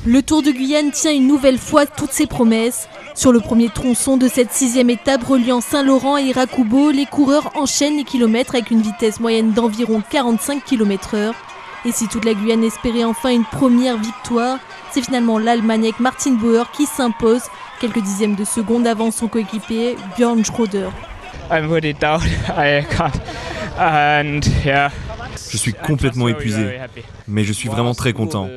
Le Tour de Guyane tient une nouvelle fois toutes ses promesses. Sur le premier tronçon de cette 6e étape reliant Saint-Laurent et Iracoubo, les coureurs enchaînent les kilomètres avec une vitesse moyenne d'environ 45 km/h. Et si toute la Guyane espérait enfin une première victoire, c'est finalement l'Allemagne avec Martin Bauer qui s'impose quelques dixièmes de seconde avant son coéquipier Björn Schröder. Je suis complètement épuisé, mais je suis vraiment très content.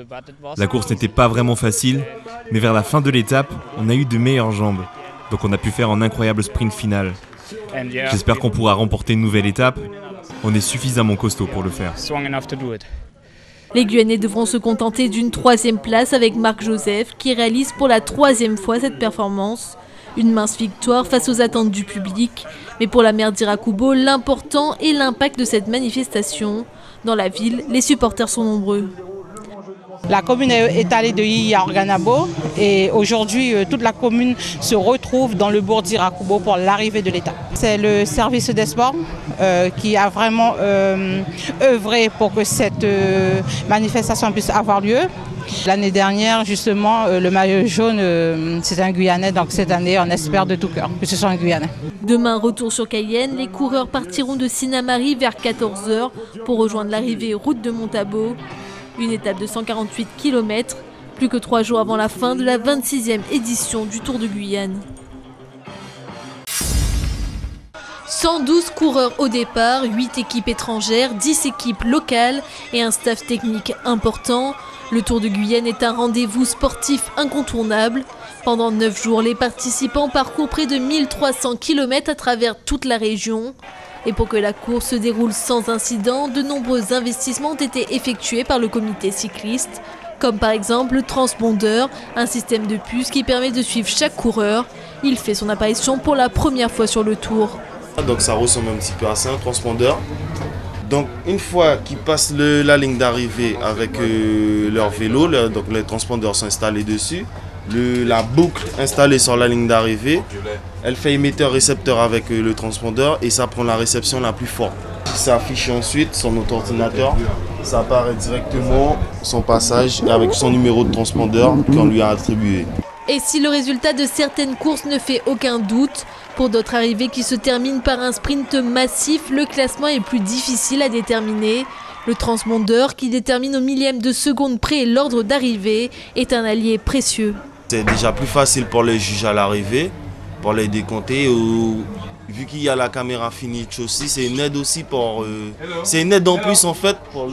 La course n'était pas vraiment facile, mais vers la fin de l'étape, on a eu de meilleures jambes. Donc on a pu faire un incroyable sprint final. J'espère qu'on pourra remporter une nouvelle étape. On est suffisamment costaud pour le faire. Les Guyanais devront se contenter d'une 3e place avec Marc Joseph qui réalise pour la 3e fois cette performance. Une mince victoire face aux attentes du public. Mais pour la maire d'Iracoubo, l'important est l'impact de cette manifestation. Dans la ville, les supporters sont nombreux. La commune est allée de Yi à Organabo et aujourd'hui toute la commune se retrouve dans le bourg d'Iracoubo pour l'arrivée de l'État. C'est le service des sports qui a vraiment œuvré pour que cette manifestation puisse avoir lieu. L'année dernière, justement, le maillot jaune, c'est un Guyanais, donc cette année, on espère de tout cœur que ce soit un Guyanais. Demain, retour sur Cayenne, les coureurs partiront de Sinnamary vers 14 h pour rejoindre l'arrivée route de Montabo. Une étape de 148 km, plus que 3 jours avant la fin de la 26e édition du Tour de Guyane. 112 coureurs au départ, 8 équipes étrangères, 10 équipes locales et un staff technique important. Le Tour de Guyane est un rendez-vous sportif incontournable. Pendant 9 jours, les participants parcourent près de 1300 km à travers toute la région. Et pour que la course se déroule sans incident, de nombreux investissements ont été effectués par le comité cycliste, comme par exemple le transpondeur, un système de puces qui permet de suivre chaque coureur. Il fait son apparition pour la première fois sur le Tour. Donc ça ressemble un petit peu à ça, un transpondeur. Donc une fois qu'ils passent la ligne d'arrivée avec leur vélo, donc les transpondeurs sont installés dessus. La boucle installée sur la ligne d'arrivée, elle fait émetteur-récepteur avec le transpondeur et ça prend la réception la plus forte. Ça affiche ensuite sur notre ordinateur, ça apparaît directement son passage avec son numéro de transpondeur qu'on lui a attribué. Et si le résultat de certaines courses ne fait aucun doute, pour d'autres arrivées qui se terminent par un sprint massif, le classement est plus difficile à déterminer. Le transpondeur, qui détermine au millième de seconde près l'ordre d'arrivée, est un allié précieux. C'est déjà plus facile pour les juges à l'arrivée, pour les décompter. Vu qu'il y a la caméra Finich aussi, c'est une aide aussi c'est une aide en plus en fait pour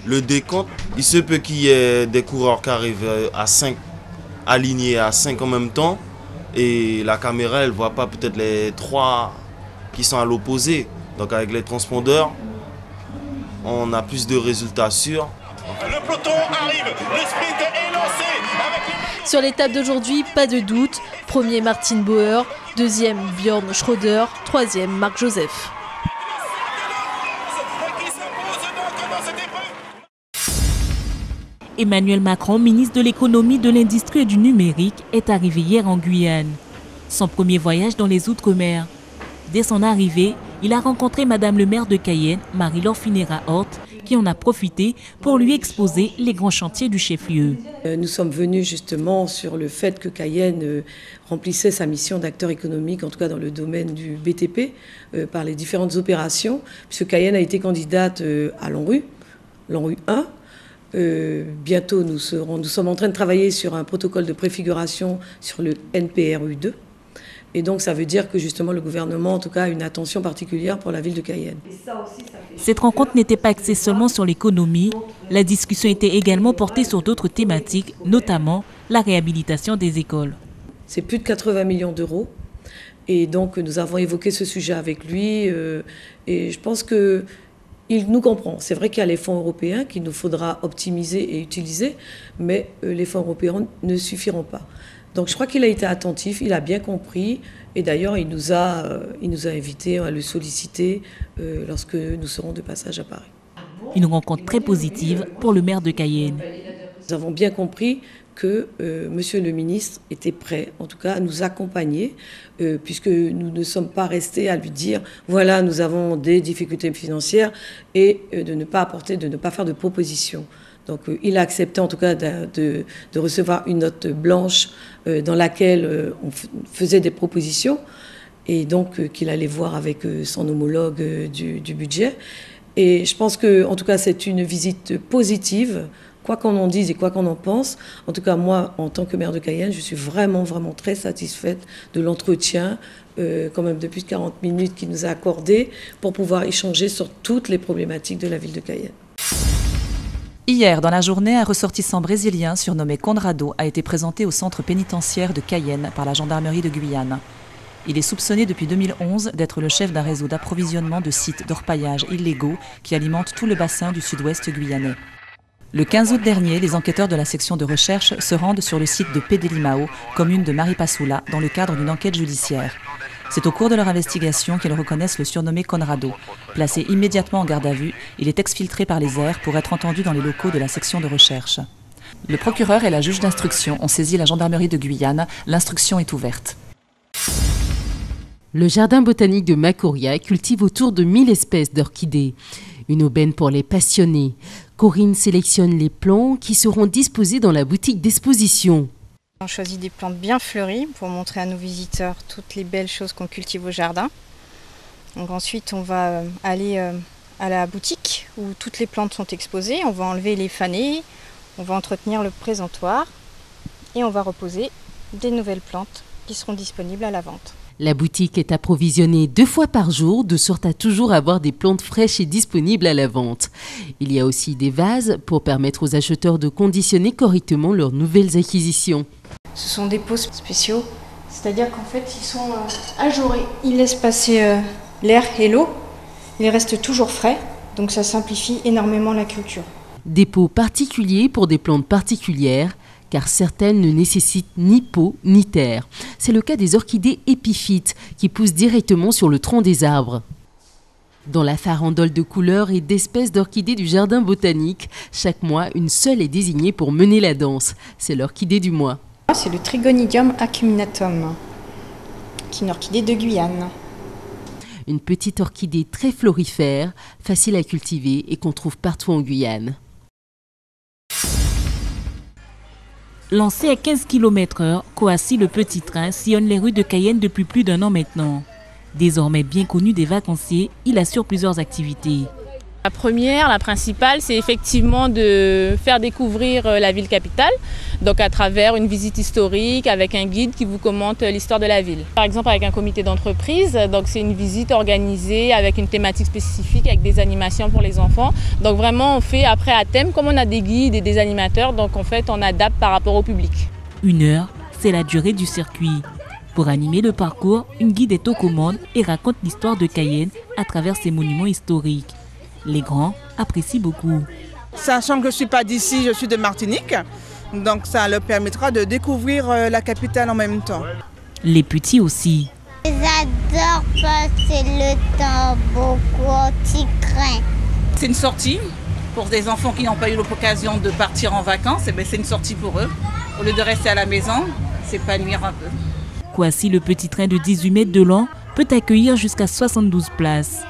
le décompte. Il se peut qu'il y ait des coureurs qui arrivent à 5, alignés à 5 en même temps. Et la caméra, elle ne voit pas peut-être les 3 qui sont à l'opposé. Donc avec les transpondeurs, on a plus de résultats sûrs. Le peloton arrive, le sprint est lancé. Sur l'étape d'aujourd'hui, pas de doute. Premier Martin Bauer, deuxième Björn Schröder, troisième Marc Joseph. Emmanuel Macron, ministre de l'économie, de l'industrie et du numérique, est arrivé hier en Guyane. Son premier voyage dans les Outre-mer. Dès son arrivée, il a rencontré Madame le maire de Cayenne, Marie-Laure Finera-Hort, qui en a profité pour lui exposer les grands chantiers du chef-lieu. Nous sommes venus justement sur le fait que Cayenne remplissait sa mission d'acteur économique, en tout cas dans le domaine du BTP, par les différentes opérations, puisque Cayenne a été candidate à l'ANRU 1. Bientôt, nous sommes en train de travailler sur un protocole de préfiguration sur le NPRU 2. Et donc, ça veut dire que justement, le gouvernement, en tout cas, a une attention particulière pour la ville de Cayenne. Cette rencontre n'était pas axée seulement sur l'économie. La discussion était également portée sur d'autres thématiques, notamment la réhabilitation des écoles. C'est plus de 80 millions d'euros. Et donc, nous avons évoqué ce sujet avec lui. Et je pense que il nous comprend. C'est vrai qu'il y a les fonds européens qu'il nous faudra optimiser et utiliser, mais les fonds européens ne suffiront pas. Donc je crois qu'il a été attentif, il a bien compris, et d'ailleurs il nous a invités à le solliciter lorsque nous serons de passage à Paris. Une rencontre très positive pour le maire de Cayenne. Nous avons bien compris que Monsieur le ministre était prêt, en tout cas, à nous accompagner, puisque nous ne sommes pas restés à lui dire « voilà, nous avons des difficultés financières » et de ne pas faire de propositions. Donc il a accepté en tout cas de recevoir une note blanche dans laquelle on faisait des propositions et donc qu'il allait voir avec son homologue du budget. Et je pense que en tout cas c'est une visite positive, quoi qu'on en dise et quoi qu'on en pense. En tout cas moi en tant que maire de Cayenne, je suis vraiment très satisfaite de l'entretien quand même de plus de 40 minutes qu'il nous a accordé pour pouvoir échanger sur toutes les problématiques de la ville de Cayenne. Hier, dans la journée, un ressortissant brésilien surnommé Conrado a été présenté au centre pénitentiaire de Cayenne par la gendarmerie de Guyane. Il est soupçonné depuis 2011 d'être le chef d'un réseau d'approvisionnement de sites d'orpaillage illégaux qui alimentent tout le bassin du sud-ouest guyanais. Le 15 août dernier, les enquêteurs de la section de recherche se rendent sur le site de Pédélimao, commune de Maripasoula, dans le cadre d'une enquête judiciaire. C'est au cours de leur investigation qu'ils reconnaissent le surnommé Conrado. Placé immédiatement en garde à vue, il est exfiltré par les airs pour être entendu dans les locaux de la section de recherche. Le procureur et la juge d'instruction ont saisi la gendarmerie de Guyane. L'instruction est ouverte. Le jardin botanique de Macoria cultive autour de 1000 espèces d'orchidées. Une aubaine pour les passionnés. Corinne sélectionne les plants qui seront disposés dans la boutique d'exposition. On choisit des plantes bien fleuries pour montrer à nos visiteurs toutes les belles choses qu'on cultive au jardin. Donc ensuite, on va aller à la boutique où toutes les plantes sont exposées. On va enlever les fanés, on va entretenir le présentoir et on va reposer des nouvelles plantes qui seront disponibles à la vente. La boutique est approvisionnée 2 fois par jour, de sorte à toujours avoir des plantes fraîches et disponibles à la vente. Il y a aussi des vases pour permettre aux acheteurs de conditionner correctement leurs nouvelles acquisitions. Ce sont des pots spéciaux, c'est-à-dire qu'en fait ils sont ajourés. Ils laissent passer l'air et l'eau, ils restent toujours frais, donc ça simplifie énormément la culture. Des pots particuliers pour des plantes particulières, car certaines ne nécessitent ni pot ni terre. C'est le cas des orchidées épiphytes qui poussent directement sur le tronc des arbres. Dans la farandole de couleurs et d'espèces d'orchidées du jardin botanique, chaque mois, une seule est désignée pour mener la danse. C'est l'orchidée du mois. C'est le Trigonidium acuminatum, qui est une orchidée de Guyane. Une petite orchidée très florifère, facile à cultiver et qu'on trouve partout en Guyane. Lancé à 15 km/h, Coassi le petit train sillonne les rues de Cayenne depuis plus d'1 an maintenant. Désormais bien connu des vacanciers, il assure plusieurs activités. La première, la principale, c'est effectivement de faire découvrir la ville capitale, donc à travers une visite historique avec un guide qui vous commente l'histoire de la ville. Par exemple avec un comité d'entreprise, donc c'est une visite organisée avec une thématique spécifique, avec des animations pour les enfants. Donc vraiment on fait après à thème, comme on a des guides et des animateurs, donc en fait on adapte par rapport au public. 1 heure, c'est la durée du circuit. Pour animer le parcours, une guide est aux commandes et raconte l'histoire de Cayenne à travers ses monuments historiques. Les grands apprécient beaucoup. Sachant que je ne suis pas d'ici, je suis de Martinique, donc ça leur permettra de découvrir la capitale en même temps. Les petits aussi. J'adore passer le temps beaucoup au petit train. C'est une sortie pour des enfants qui n'ont pas eu l'occasion de partir en vacances, c'est une sortie pour eux. Au lieu de rester à la maison, s'épanouir un peu. Coassi le petit train de 18 mètres de long peut accueillir jusqu'à 72 places.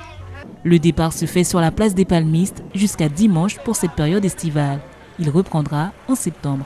Le départ se fait sur la place des Palmistes jusqu'à dimanche pour cette période estivale. Il reprendra en septembre.